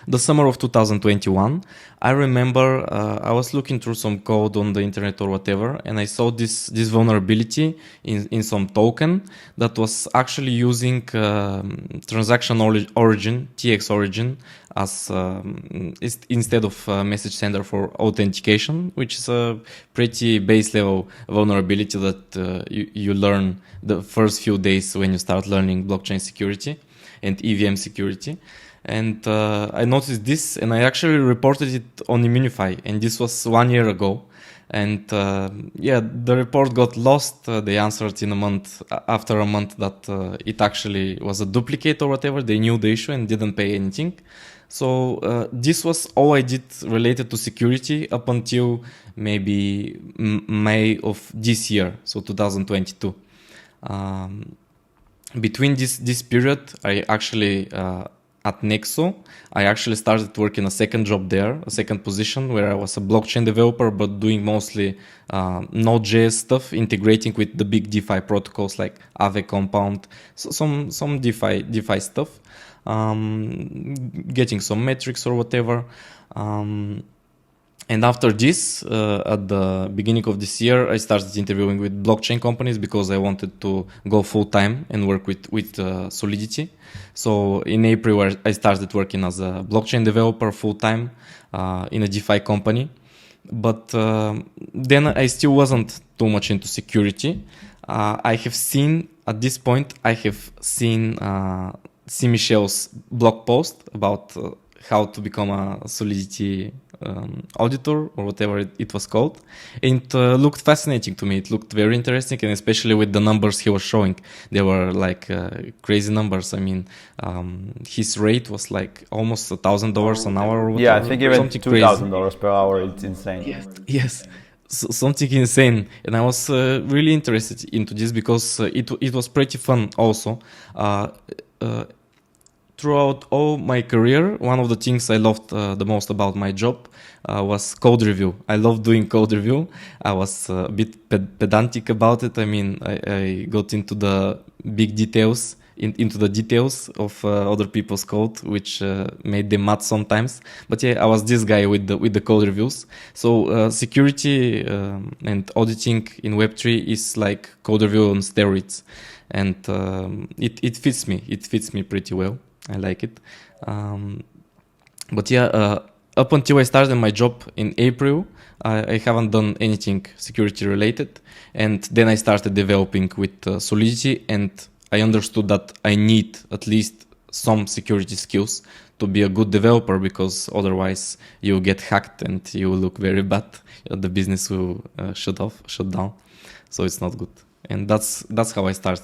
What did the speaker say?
the summer of 2021, I remember I was looking through some code on the internet or whatever, and I saw this vulnerability in some token that was actually using transaction origin, TX origin, as instead of message sender for authentication, which is a pretty base level vulnerability that you learn the first few days when you start learning blockchain security and EVM security. And I noticed this, and I actually reported it on Immunify, and this was 1 year ago. And the report got lost. They answered in a month, after a month, that it actually was a duplicate or whatever. They knew the issue and didn't pay anything. So this was all I did related to security up until maybe May of this year, so 2022. Between this period, I actually at Nexo, I actually started working a second job there, a second position where I was a blockchain developer, but doing mostly Node.js stuff, integrating with the big DeFi protocols like Aave Compound, so some DeFi stuff, getting some metrics or whatever. And after this, at the beginning of this year, I started interviewing with blockchain companies because I wanted to go full time and work with Solidity. So in April, I started working as a blockchain developer full time in a DeFi company. But then I still wasn't too much into security. I have seen, at this point, C. Michel's blog post about how to become a Solidity auditor or whatever it was called. And it looked fascinating to me. It looked very interesting, and especially with the numbers he was showing. They were like crazy numbers. I mean, his rate was like almost $1,000 an hour or whatever. Yeah, I think even $2,000 per hour. It's insane. Yes. Something insane, and I was really interested into this because it was pretty fun also. Throughout all my career, one of the things I loved the most about my job was code review. I loved doing code review. I was a bit pedantic about it. I mean, I got into the big details, into the details of other people's code, which made them mad sometimes. But yeah, I was this guy with the code reviews. So security and auditing in Web3 is like code review on steroids, and it fits me. It fits me pretty well. I like it. But yeah, up until I started my job in April, I haven't done anything security related. And then I started developing with Solidity, and I understood that I need at least some security skills to be a good developer, because otherwise you get hacked and you will look very bad. The business will shut down. So it's not good. And that's how I started.